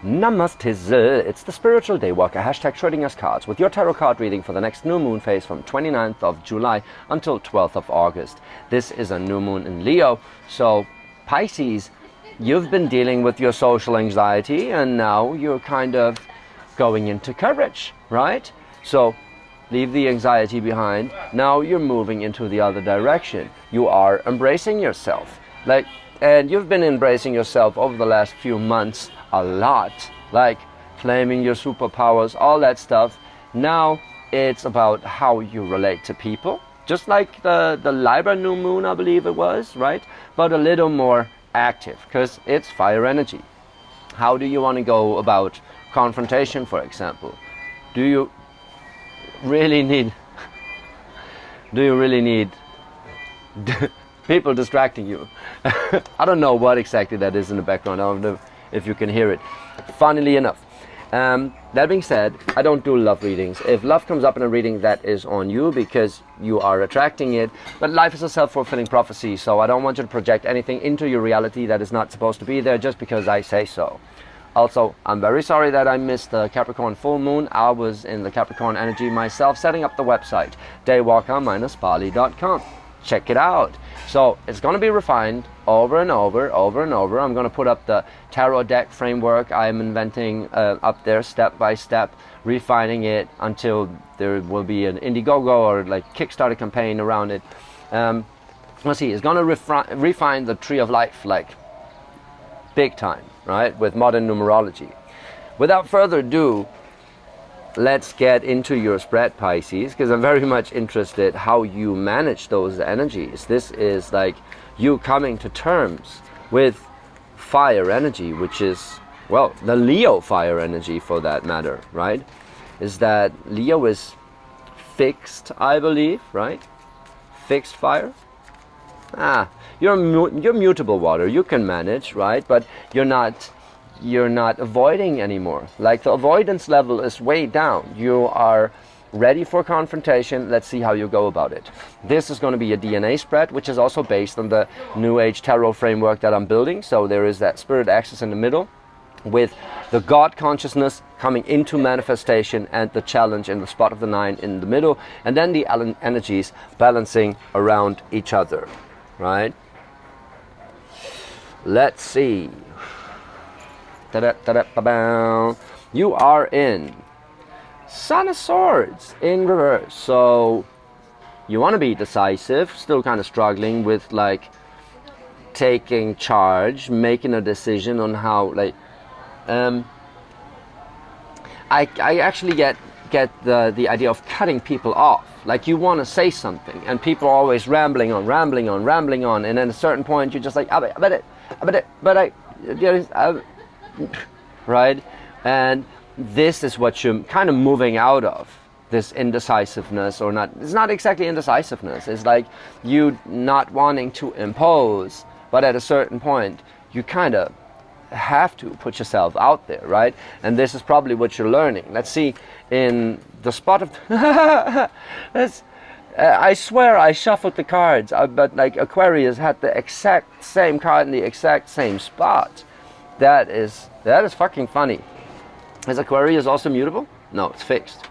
Namaste, it's the Spiritual Daywalker, hashtag Schrodinger's Cards, with your tarot card reading for the next new moon phase from 29th of July until 12th of August. This is a new moon in Leo, so Pisces, you've been dealing with your social anxiety and now you're kind of going into courage, right? So leave the anxiety behind. Now you're moving into the other direction. You are embracing yourself. And you've been embracing yourself over the last few months a lot, like claiming your superpowers, all that stuff. Now it's about how you relate to people, just like the Libra new moon, I believe it was, right? But a little more active, because it's fire energy. How do you want to go about confrontation, for example? Do you really need people distracting you? I don't know what exactly that is in the background. I don't know if you can hear it. Funnily enough, that being said, I don't do love readings. If love comes up in a reading, that is on you because you are attracting it. But life is a self-fulfilling prophecy, so I don't want you to project anything into your reality that is not supposed to be there just because I say so. Also, I'm very sorry that I missed the Capricorn full moon. I was in the Capricorn energy myself, setting up the website, daywalker-bali.com. Check it out. So it's going to be refined over and over. I'm going to put up the tarot deck framework I'm inventing up there step by step, refining it until there will be an Indiegogo or like Kickstarter campaign around it. Let's see, it's going to refine the tree of life like big time, right, with modern numerology. Without further ado, let's get into your spread, Pisces, because I'm very much interested how you manage those energies. This is like you coming to terms with fire energy, which is, well, the Leo fire energy for that matter, right? Is that Leo is fixed, I believe, right? Fixed fire. You're mutable water. You can manage, right? But you're not avoiding anymore. Like the avoidance level is way down. You are ready for confrontation. Let's see how you go about it. This is going to be a DNA spread, which is also based on the New Age tarot framework that I'm building. So there is that spirit axis in the middle with the God consciousness coming into manifestation and the challenge in the spot of the 9 in the middle, and then the energies balancing around each other, right? Let's see. You are in Son of Swords in reverse, so you want to be decisive, still kind of struggling with like taking charge, making a decision on how, like I actually get the idea of cutting people off. Like you want to say something and people are always rambling on, and at a certain point you're just like right? And this is what you're kind of moving out of, this indecisiveness, or not. It's not exactly indecisiveness. It's like you not wanting to impose, but at a certain point you kind of have to put yourself out there, right? And this is probably what you're learning. Let's see, in the spot of I swear I shuffled the cards, but like Aquarius had the exact same card in the exact same spot. That is fucking funny. Is Aquarius also mutable? No, it's fixed.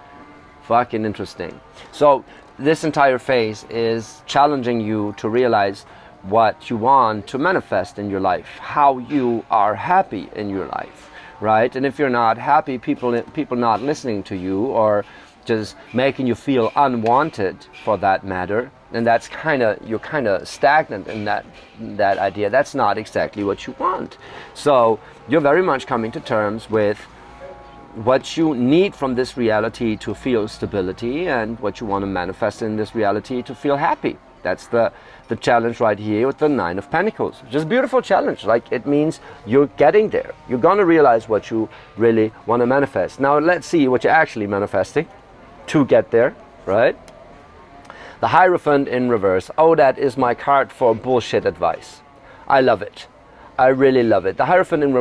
Fucking interesting. So this entire phase is challenging you to realize what you want to manifest in your life, how you are happy in your life, right? And if you're not happy, people not listening to you or just making you feel unwanted for that matter, and that's you're kind of stagnant in that idea. That's not exactly what you want. So you're very much coming to terms with what you need from this reality to feel stability and what you want to manifest in this reality to feel happy. That's the challenge right here with the 9 of Pentacles. Just a beautiful challenge. Like it means you're getting there. You're going to realize what you really want to manifest. Now let's see what you're actually manifesting to get there, right? The Hierophant in reverse. Oh, that is my card for bullshit advice. I love it. I really love it. The Hierophant in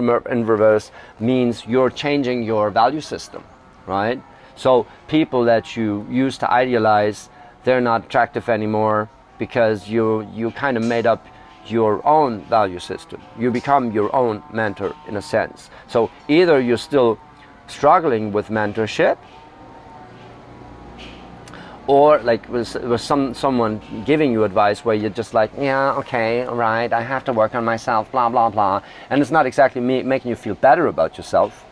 reverse means you're changing your value system, right? So people that you used to idealize, they're not attractive anymore because you kind of made up your own value system. You become your own mentor in a sense. So either you're still struggling with mentorship, or like with someone giving you advice where you're just like, yeah, okay, all right, I have to work on myself, blah, blah, blah. And it's not exactly making you feel better about yourself.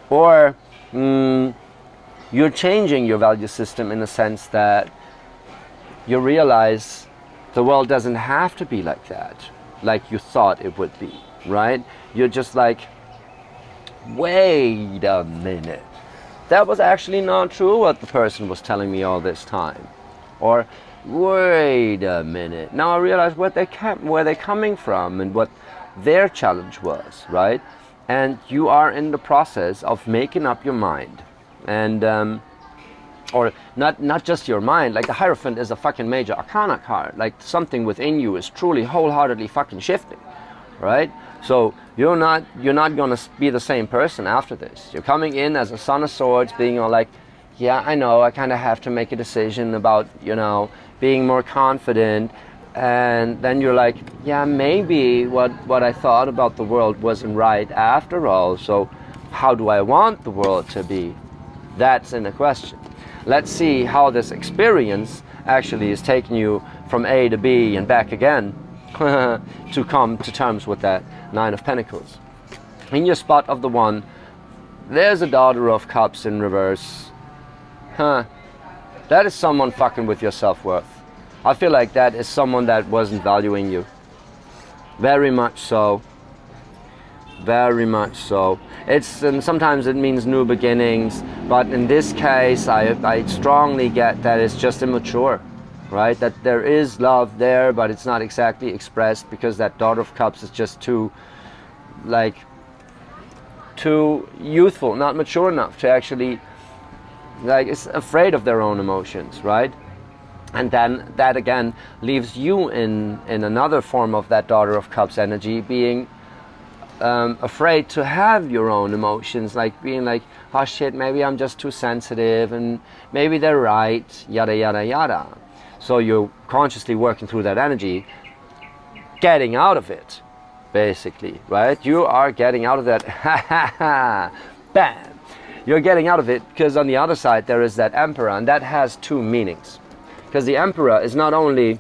Or you're changing your value system in the sense that you realize the world doesn't have to be like that, like you thought it would be, right? You're just like, wait a minute. That was actually not true what the person was telling me all this time. Or, wait a minute. Now I realize where they're coming from and what their challenge was, right? And you are in the process of making up your mind. And, or not just your mind, like the Hierophant is a fucking major arcana card. Like something within you is truly wholeheartedly fucking shifting, right? So you're not going to be the same person after this. You're coming in as a Son of Swords, being all like, yeah, I know, I kind of have to make a decision about, being more confident. And then you're like, yeah, maybe what I thought about the world wasn't right after all. So how do I want the world to be? That's in the question. Let's see how this experience actually is taking you from A to B and back again to come to terms with that Nine of Pentacles. In your spot of the one, there's a Daughter of Cups in reverse. That is someone fucking with your self-worth. I feel like that is someone that wasn't valuing you. Very much so. Very much so. And sometimes it means new beginnings, but in this case, I strongly get that it's just immature, right? That there is love there, but it's not exactly expressed because that Daughter of Cups is just too youthful, not mature enough to actually, it's afraid of their own emotions, right? And then that again leaves you in another form of that Daughter of Cups energy, being afraid to have your own emotions, like being like, oh shit, maybe I'm just too sensitive and maybe they're right, yada yada yada. So you're consciously working through that energy, getting out of it, basically, right? You are getting out of that, bam! You're getting out of it because on the other side there is that Emperor, and that has two meanings. Because the Emperor is not only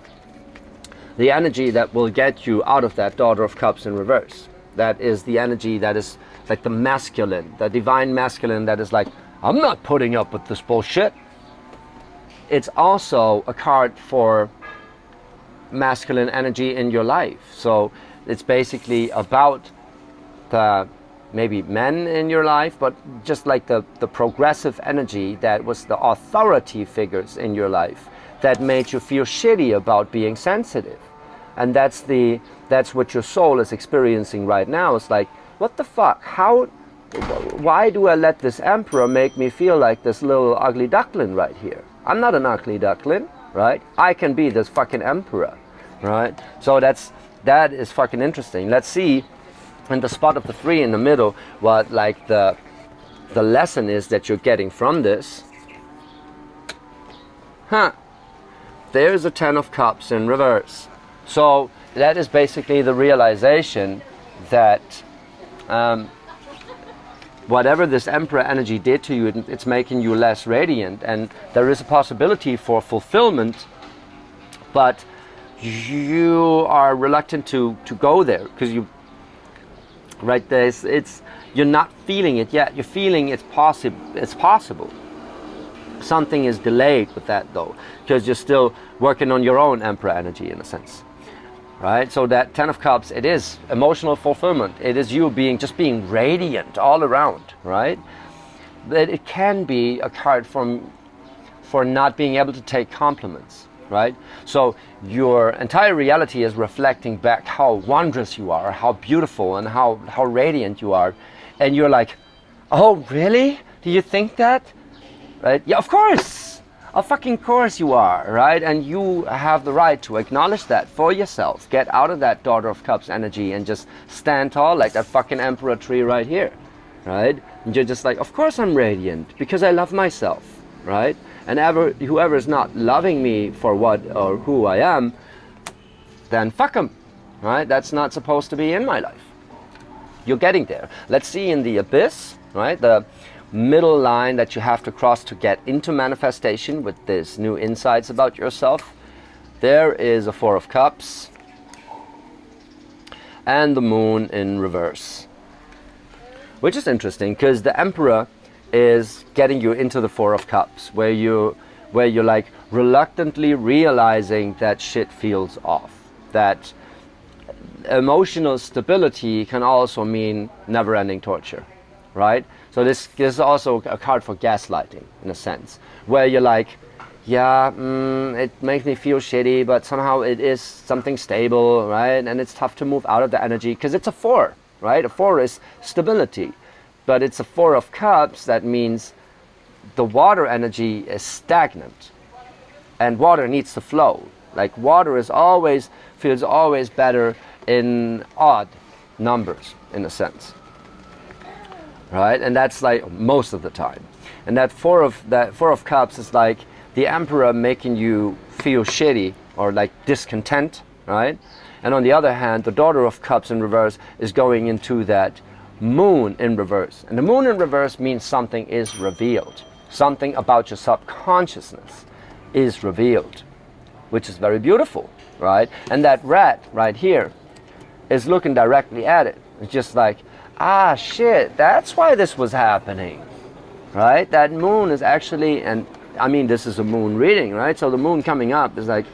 the energy that will get you out of that Daughter of Cups in reverse. That is the energy that is like the masculine, the divine masculine that is like, I'm not putting up with this bullshit. It's also a card for masculine energy in your life. So it's basically about the maybe men in your life, but just like the progressive energy that was the authority figures in your life that made you feel shitty about being sensitive. And that's what your soul is experiencing right now. It's like, what the fuck? Why do I let this Emperor make me feel like this little ugly duckling right here? I'm not an ugly duckling, right? I can be this fucking Emperor, right? So that is fucking interesting. Let's see in the spot of the 3 in the middle what like the lesson is that you're getting from this. There's a 10 of Cups in reverse. So that is basically the realization that whatever this Emperor energy did to you, it's making you less radiant, and there is a possibility for fulfillment, but you are reluctant to go there because you're not feeling it yet. You're feeling it's possible. Something is delayed with that though, because you're still working on your own Emperor energy in a sense. Right, so that 10 of Cups, it is emotional fulfillment. It is you being radiant all around, right? But it can be a card for not being able to take compliments, right? So your entire reality is reflecting back how wondrous you are, how beautiful and how radiant you are. And you're like, oh, really? Do you think that? Right? Yeah, of course. Of fucking course you are, right? And you have the right to acknowledge that for yourself. Get out of that Daughter of Cups energy and just stand tall like that fucking Emperor tree right here, right? And you're just like, of course I'm radiant because I love myself, right? And whoever is not loving me for what or who I am, then fuck them, right? That's not supposed to be in my life. You're getting there. Let's see in the abyss, right? The middle line that you have to cross to get into manifestation with this new insights about yourself. There is a Four of Cups and the Moon in reverse, which is interesting because the Emperor is getting you into the Four of Cups, where you're like reluctantly realizing that shit feels off, that emotional stability can also mean never-ending torture, right? So this is also a card for gaslighting, in a sense, where you're like, yeah, it makes me feel shitty, but somehow it is something stable, right? And it's tough to move out of the energy because it's a 4, right? A 4 is stability, but it's a 4 of Cups. That means the water energy is stagnant, and water needs to flow. Like water feels always better in odd numbers, in a sense, right? And that's like most of the time. And that four of Cups is like the Emperor making you feel shitty or like discontent, right? And on the other hand, the Daughter of Cups in reverse is going into that Moon in reverse. And the Moon in reverse means something is revealed. Something about your subconsciousness is revealed, which is very beautiful, right? And that rat right here is looking directly at it. It's just like, ah, shit, that's why this was happening, right? That moon is actually, and I mean, this is a moon reading, right? So the moon coming up is like,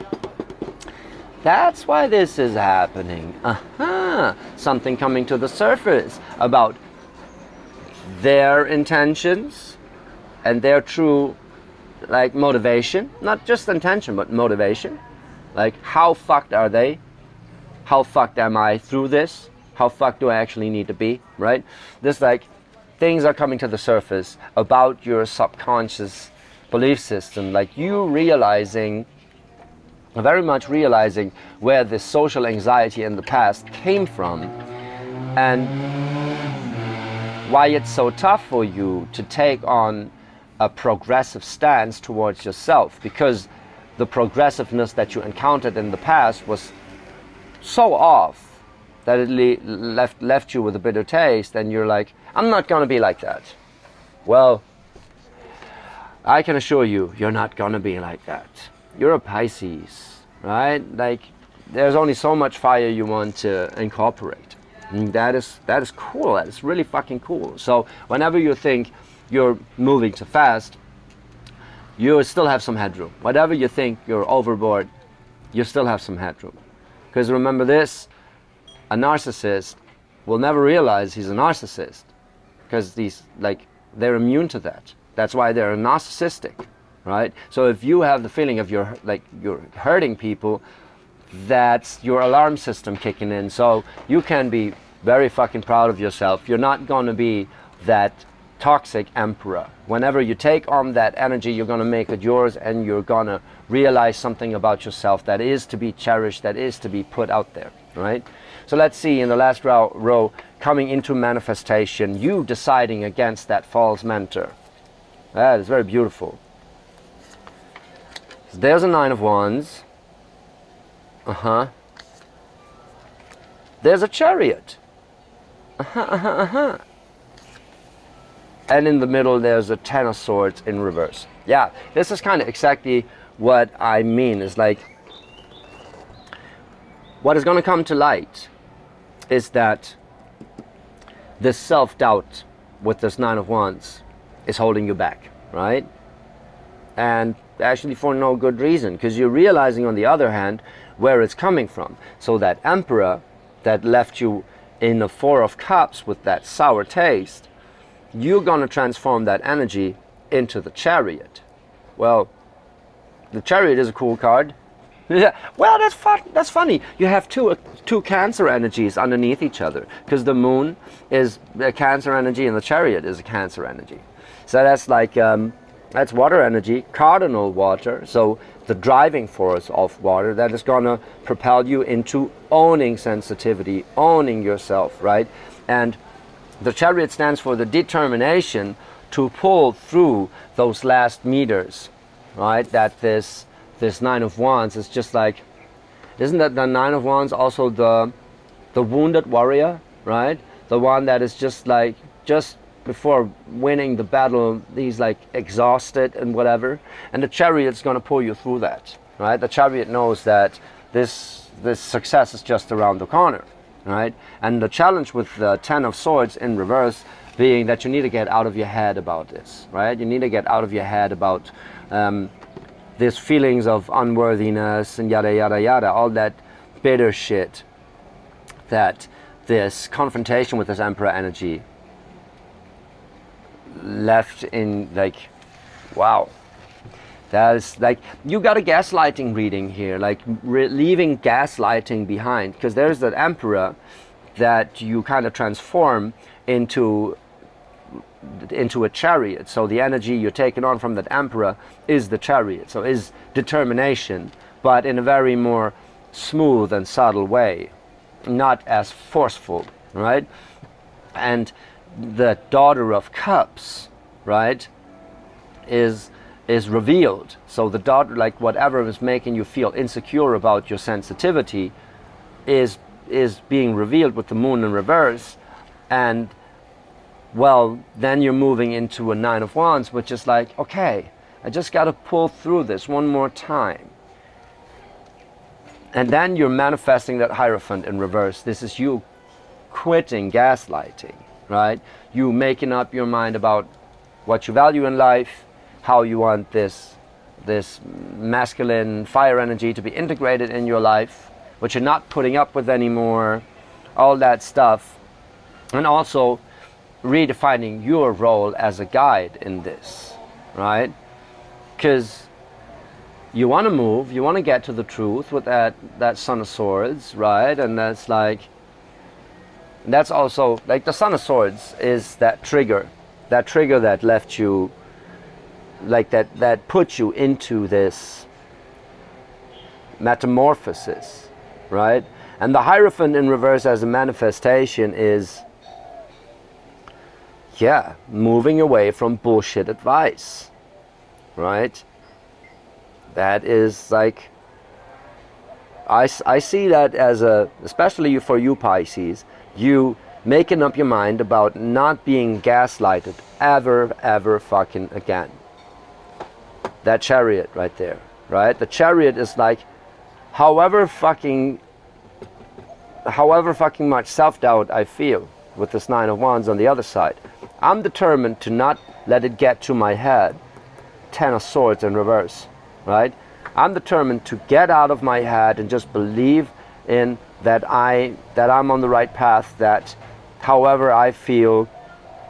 that's why this is happening. Something coming to the surface about their intentions and their true, like, motivation. Not just intention, but motivation. Like, how fucked are they? How fucked am I through this? How fucked do I actually need to be, right? This, like, things are coming to the surface about your subconscious belief system. Like, you realizing, very much realizing where this social anxiety in the past came from and why it's so tough for you to take on a progressive stance towards yourself, because the progressiveness that you encountered in the past was so off that it left you with a bitter taste, and you're like, I'm not going to be like that. Well, I can assure you, you're not going to be like that. You're a Pisces, right? Like, there's only so much fire you want to incorporate. And that is cool. That is really fucking cool. So whenever you think you're moving too fast, you still have some headroom. Whatever you think you're overboard, you still have some headroom. Because remember this, a narcissist will never realize he's a narcissist, because they're immune to that. That's why they're narcissistic, right? So if you have the feeling of you're hurting people, that's your alarm system kicking in. So you can be very fucking proud of yourself. You're not going to be that toxic emperor. Whenever you take on that energy, you're going to make it yours, and you're going to realize something about yourself that is to be cherished, that is to be put out there, right? So let's see, in the last row, coming into manifestation, you deciding against that false mentor. That is very beautiful. So there's a 9 of Wands. There's a Chariot. And in the middle, there's a 10 of Swords in reverse. Yeah, this is kind of exactly what I mean. It's like, what is going to come to light is that this self-doubt with this 9 of Wands is holding you back, right? And actually for no good reason, because you're realizing, on the other hand, where it's coming from. So that Emperor that left you in the 4 of Cups with that sour taste, you're going to transform that energy into the Chariot. Well, the Chariot is a cool card. Yeah, well, that's funny. You have two Cancer energies underneath each other, because the Moon is a Cancer energy and the Chariot is a Cancer energy. So that's like, that's water energy, cardinal water. So the driving force of water that is going to propel you into owning sensitivity, owning yourself, right? And the Chariot stands for the determination to pull through those last meters, right? That this 9 of Wands is just like, Isn't that the Nine of Wands also the wounded warrior, right? The one that is just like, just before winning the battle, he's like exhausted and whatever. And the Chariot's going to pull you through that, right? The Chariot knows that this success is just around the corner, right? And the challenge with the Ten of Swords in reverse being that you need to get out of your head about this, right? You need to get out of your head about these feelings of unworthiness and yada yada yada, all that bitter shit that this confrontation with this Emperor energy left in. Like, wow, that is like, you got a gaslighting reading here, like leaving gaslighting behind, because there's that Emperor that you kind of transform into a Chariot. So the energy you're taking on from that Emperor is the Chariot, so is determination, but in a very more smooth and subtle way, not as forceful, right? And the Daughter of Cups, right, is revealed. So the daughter, like whatever is making you feel insecure about your sensitivity is being revealed with the Moon in reverse. And well, then you're moving into a Nine of Wands, which is like, okay, I just got to pull through this one more time. And then you're manifesting that Hierophant in reverse. This is you quitting gaslighting, right? You making up your mind about what you value in life, how you want this masculine fire energy to be integrated in your life, which you're not putting up with anymore, all that stuff. And also redefining your role as a guide in this, right? Because you want to move, you want to get to the truth with that Son of Swords, right? And that's like, that's also like the Son of Swords is that trigger that left you, like that put you into this metamorphosis, right? And the Hierophant in reverse as a manifestation is, yeah, moving away from bullshit advice, right? That is like, I see that as especially for you Pisces, you making up your mind about not being gaslighted ever fucking again. That Chariot right there, right? The Chariot is like, however fucking much self-doubt I feel with this Nine of Wands on the other side, I'm determined to not let it get to my head. Ten of Swords in reverse, right? I'm determined to get out of my head and just believe in that I'm on the right path, that however I feel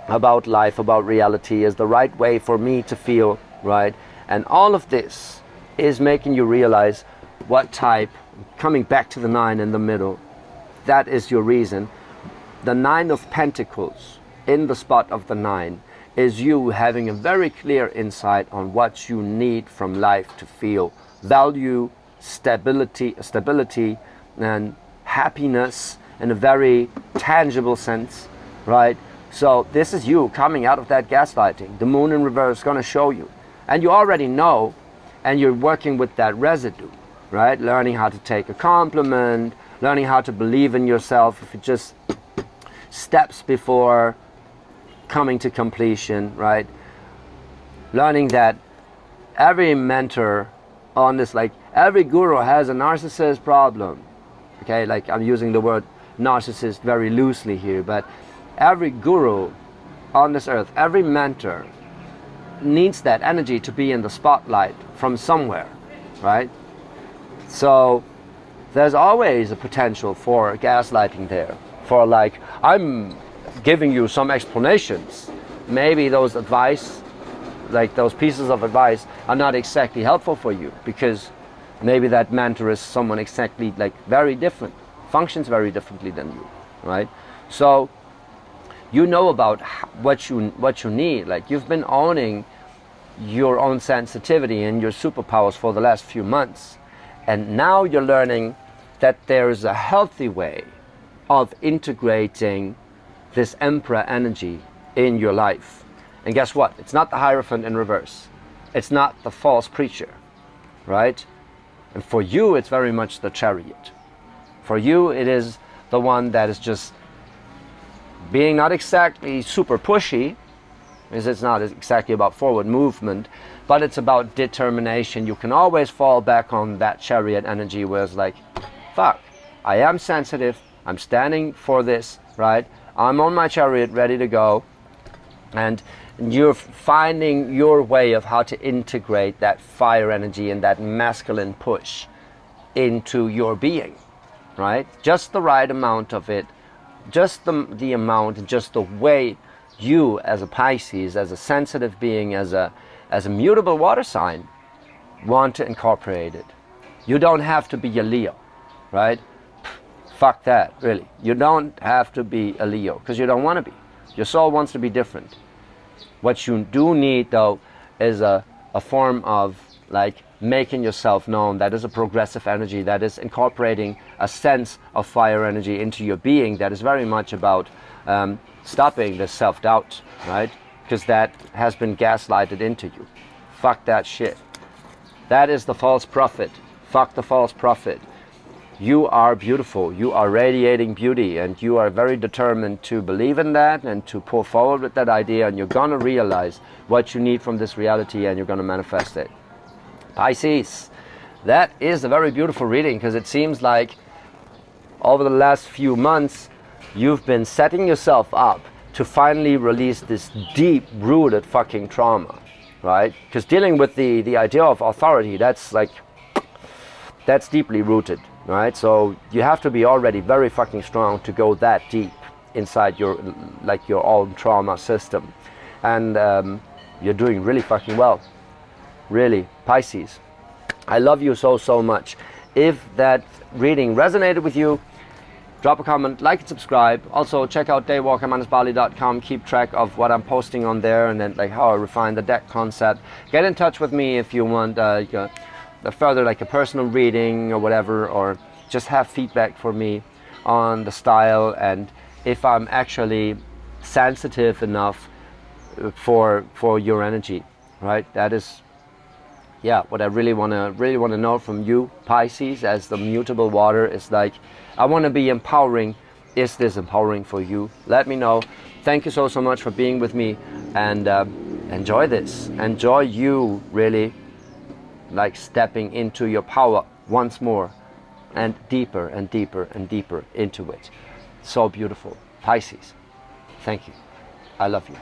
about life, about reality, is the right way for me to feel, right? And all of this is making you realize what type, coming back to the 9 in the middle, that is your reason. The 9 of Pentacles in the spot of the 9 is you having a very clear insight on what you need from life to feel value, stability and happiness in a very tangible sense, right? So this is you coming out of that gaslighting. The Moon in reverse is going to show you, and you already know, and you're working with that residue, right? Learning how to take a compliment, learning how to believe in yourself, if it just steps before coming to completion, right? Learning that every mentor on this, like every guru has a narcissist problem, okay? Like I'm using the word narcissist very loosely here, but every guru on this earth, every mentor needs that energy to be in the spotlight from somewhere, right? So there's always a potential for gaslighting there, for like, I'm giving you some explanations. Maybe those advice, like those pieces of advice, are not exactly helpful for you, because maybe that mentor is someone exactly like very different, functions very differently than you, right? So you know about what you need. Like you've been owning your own sensitivity and your superpowers for the last few months, and now you're learning that there is a healthy way of integrating this Emperor energy in your life. And guess what? It's not the Hierophant in reverse. It's not the false preacher, right? And for you, it's very much the Chariot. For you, it is the one that is just being not exactly super pushy, because it's not exactly about forward movement, but it's about determination. You can always fall back on that Chariot energy where it's like, fuck, I am sensitive, I'm standing for this, right? I'm on my Chariot ready to go. And you're finding your way of how to integrate that fire energy and that masculine push into your being, right? Just the right amount of it, just the amount, and just the way you as a Pisces, as a sensitive being, as a mutable water sign, want to incorporate it. You don't have to be a Leo, right? Fuck that, really. You don't have to be a Leo, because you don't want to be. Your soul wants to be different. What you do need, though, is a form of like making yourself known. That is a progressive energy, that is incorporating a sense of fire energy into your being, that is very much about stopping the self-doubt, right? Because that has been gaslighted into you. Fuck that shit. That is the false prophet. Fuck the false prophet. You are beautiful, you are radiating beauty, and you are very determined to believe in that and to pull forward with that idea, and you're going to realize what you need from this reality, and you're going to manifest it. Pisces, that is a very beautiful reading, because it seems like over the last few months you've been setting yourself up to finally release this deep-rooted fucking trauma, right? Because dealing with the idea of authority, that's deeply rooted. Right, so you have to be already very fucking strong to go that deep inside your own trauma system, and you're doing really fucking well. Really, Pisces, I love you so much. If that reading resonated with you, drop a comment, like and subscribe. Also check out daywalker-bali.com. Keep track of what I'm posting on there, and then like how I refine the deck concept. Get in touch with me if you want further like a personal reading or whatever, or just have feedback for me on the style and if I'm actually sensitive enough for your energy, right? That is what I really want to know from you, Pisces, as the mutable water. Is like, I want to be empowering. Is this empowering for you? Let me know. Thank you so much for being with me, and enjoy this. Enjoy you really like stepping into your power once more, and deeper and deeper and deeper into it. So beautiful. Pisces, thank you. I love you.